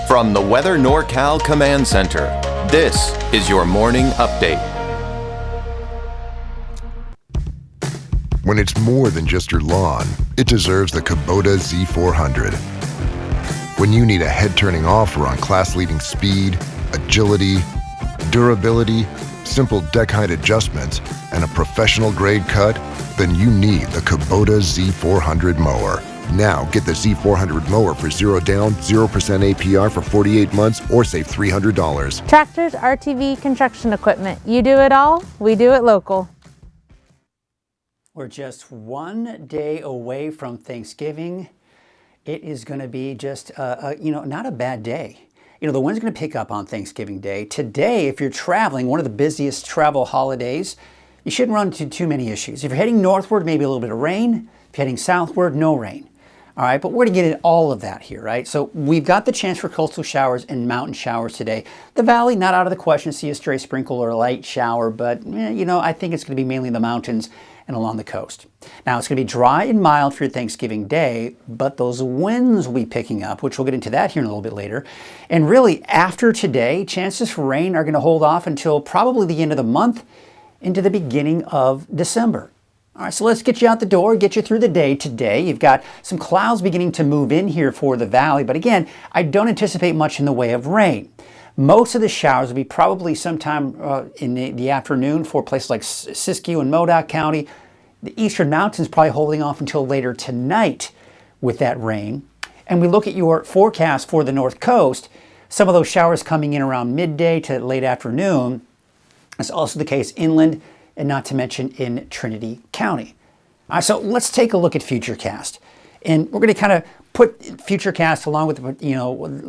From the Weather NorCal Command Center, this is your morning update. When it's more than just your lawn, it deserves the Kubota Z400. When you need a head-turning offer on class-leading speed, agility, durability, simple deck height adjustments, and a professional-grade cut, then you need the Kubota Z400 mower. Now get the Z400 mower for 0 down, 0% APR for 48 months or save $300. Tractors, RTV, construction equipment. You do it all, we do it local. We're just one day away from Thanksgiving. It is going to be just, not a bad day. The wind's going to pick up on Thanksgiving Day. Today, if you're traveling, one of the busiest travel holidays, you shouldn't run into too many issues. If you're heading northward, maybe a little bit of rain. If you're heading southward, no rain. All right, but we're going to get into all of that here, right? So we've got the chance for coastal showers and mountain showers today. The valley, not out of the question to see a stray sprinkle or a light shower, but, I think it's going to be mainly in the mountains and along the coast. Now, it's going to be dry and mild for your Thanksgiving Day, but those winds will be picking up, which we'll get into that here in a little bit later. And really, after today, chances for rain are going to hold off until probably the end of the month into the beginning of December. All right, so let's get you out the door, get you through the day today. You've got some clouds beginning to move in here for the valley, but again, I don't anticipate much in the way of rain. Most of the showers will be probably sometime in the afternoon for places like Siskiyou and Modoc County. The eastern mountains probably holding off until later tonight with that rain. And we look at your forecast for the north coast, some of those showers coming in around midday to late afternoon. That's also the case inland, and not to mention in Trinity County. All right, so let's take a look at Futurecast. And we're going to kind of put Futurecast along with,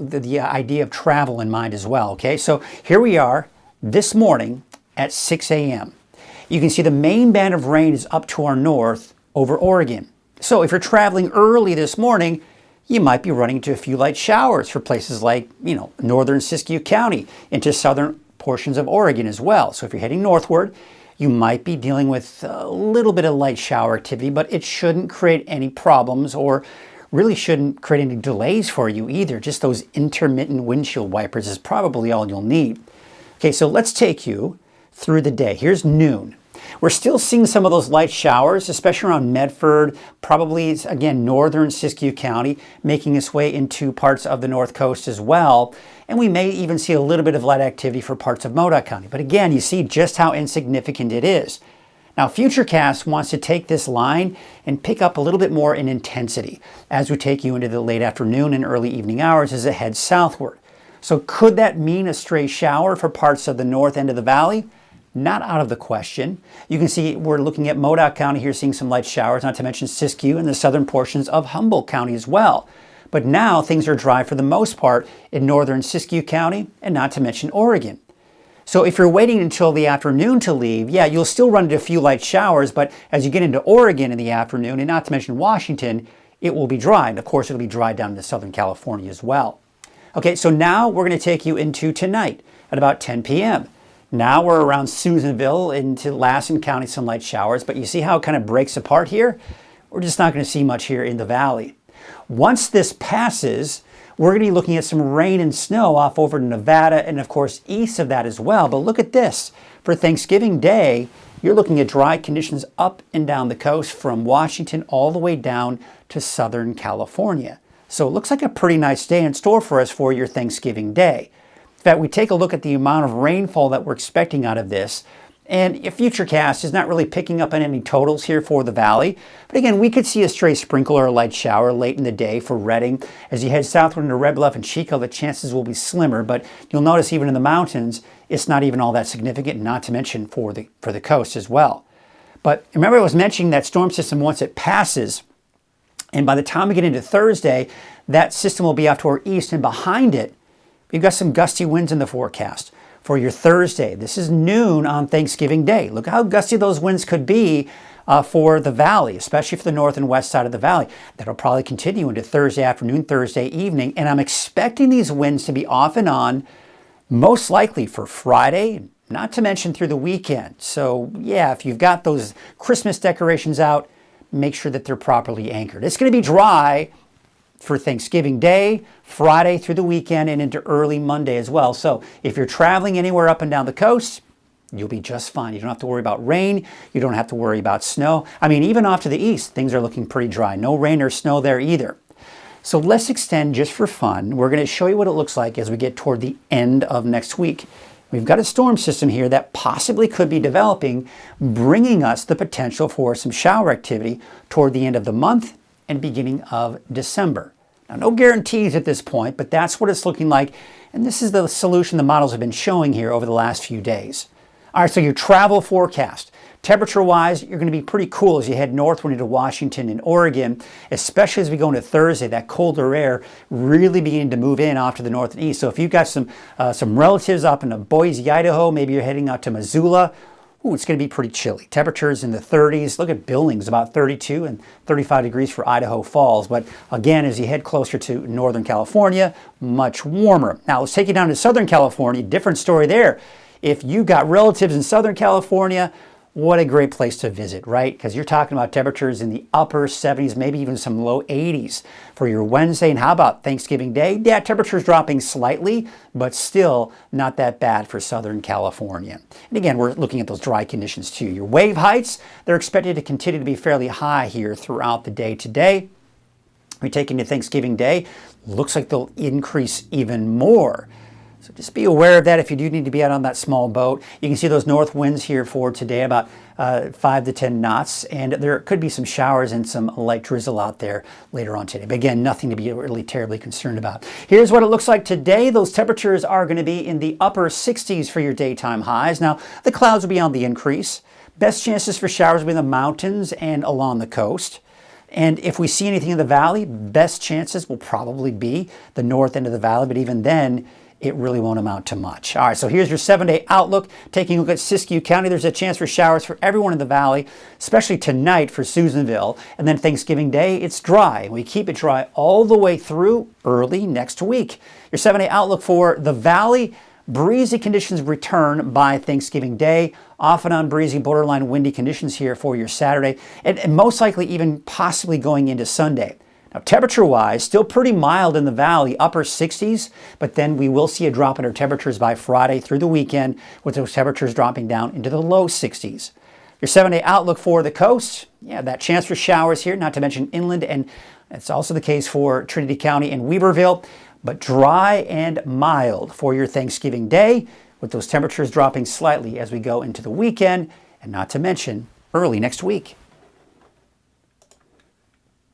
the idea of travel in mind as well, okay? So here we are this morning at 6 a.m. You can see the main band of rain is up to our north over Oregon. So if you're traveling early this morning, you might be running into a few light showers for places like, northern Siskiyou County into southern portions of Oregon as well. So if you're heading northward, you might be dealing with a little bit of light shower activity, but it shouldn't create any problems or really shouldn't create any delays for you either. Just those intermittent windshield wipers is probably all you'll need. Okay, so let's take you through the day. Here's noon. We're still seeing some of those light showers, especially around Medford, probably, again, northern Siskiyou County, making its way into parts of the north coast as well. And we may even see a little bit of light activity for parts of Modoc County. But again, you see just how insignificant it is. Now, Futurecast wants to take this line and pick up a little bit more in intensity as we take you into the late afternoon and early evening hours as it heads southward. So could that mean a stray shower for parts of the north end of the valley? Not out of the question. You can see we're looking at Modoc County here, seeing some light showers, not to mention Siskiyou and the southern portions of Humboldt County as well. But now things are dry for the most part in northern Siskiyou County and not to mention Oregon. So if you're waiting until the afternoon to leave, yeah, you'll still run into a few light showers, but as you get into Oregon in the afternoon and not to mention Washington, it will be dry. And of course, it'll be dry down into Southern California as well. Okay, so now we're going to take you into tonight at about 10 p.m. Now we're around Susanville into Lassen County, some light showers, but you see how it kind of breaks apart here? We're just not going to see much here in the valley. Once this passes, we're going to be looking at some rain and snow off over to Nevada and, of course, east of that as well. But look at this. For Thanksgiving Day, you're looking at dry conditions up and down the coast from Washington all the way down to Southern California. So it looks like a pretty nice day in store for us for your Thanksgiving Day. In fact, we take a look at the amount of rainfall that we're expecting out of this. And if Futurecast is not really picking up on any totals here for the valley. But again, we could see a stray sprinkle or a light shower late in the day for Redding. As you head southward into Red Bluff and Chico, the chances will be slimmer. But you'll notice even in the mountains, it's not even all that significant, not to mention for the coast as well. But remember I was mentioning that storm system once it passes, and by the time we get into Thursday, that system will be off to our east, and behind it, we've got some gusty winds in the forecast for your Thursday. This is noon on Thanksgiving Day. Look how gusty those winds could be for the valley, especially for the north and west side of the valley. That'll probably continue into Thursday afternoon, Thursday evening, and I'm expecting these winds to be off and on, most likely for Friday, not to mention through the weekend. So yeah, if you've got those Christmas decorations out, make sure that they're properly anchored. It's going to be dry, for Thanksgiving Day, Friday through the weekend, and into early Monday as well. So if you're traveling anywhere up and down the coast, you'll be just fine. You don't have to worry about rain. You don't have to worry about snow. I mean, even off to the east, things are looking pretty dry. No rain or snow there either. So let's extend just for fun. We're going to show you what it looks like as we get toward the end of next week. We've got a storm system here that possibly could be developing, bringing us the potential for some shower activity toward the end of the month and beginning of December. Now, no guarantees at this point, but that's what it's looking like. And this is the solution the models have been showing here over the last few days. All right, so your travel forecast. Temperature-wise, you're going to be pretty cool as you head northward into Washington and Oregon, especially as we go into Thursday, that colder air really beginning to move in off to the north and east. So if you've got some relatives up in Boise, Idaho, maybe you're heading out to Missoula, it's going to be pretty chilly. Temperatures in the 30s. Look at Billings, about 32 and 35 degrees for Idaho Falls. But again, as you head closer to Northern California, much warmer. Now, let's take you down to Southern California. Different story there. If you got relatives in Southern California, what a great place to visit, right? Because you're talking about temperatures in the upper 70s, maybe even some low 80s for your Wednesday. And how about Thanksgiving Day? Yeah, temperatures dropping slightly, but still not that bad for Southern California. And again, we're looking at those dry conditions too. Your wave heights, they're expected to continue to be fairly high here throughout the day today. We take into Thanksgiving Day, looks like they'll increase even more. So just be aware of that if you do need to be out on that small boat. You can see those north winds here for today, about 5 to 10 knots. And there could be some showers and some light drizzle out there later on today. But again, nothing to be really terribly concerned about. Here's what it looks like today. Those temperatures are going to be in the upper 60s for your daytime highs. Now, the clouds will be on the increase. Best chances for showers will be in the mountains and along the coast. And if we see anything in the valley, best chances will probably be the north end of the valley. But even then, it really won't amount to much. All right, so here's your 7-day outlook. Taking a look at Siskiyou County, there's a chance for showers for everyone in the valley, especially tonight for Susanville. And then Thanksgiving Day, it's dry. We keep it dry all the way through early next week. Your 7-day outlook for the valley, breezy conditions return by Thanksgiving Day. Off and on breezy, borderline windy conditions here for your Saturday, and most likely even possibly going into Sunday. Now, temperature-wise, still pretty mild in the valley, upper 60s, but then we will see a drop in our temperatures by Friday through the weekend, with those temperatures dropping down into the low 60s. Your 7-day outlook for the coast, yeah, that chance for showers here, not to mention inland, and it's also the case for Trinity County and Weaverville, but dry and mild for your Thanksgiving Day, with those temperatures dropping slightly as we go into the weekend, and not to mention early next week.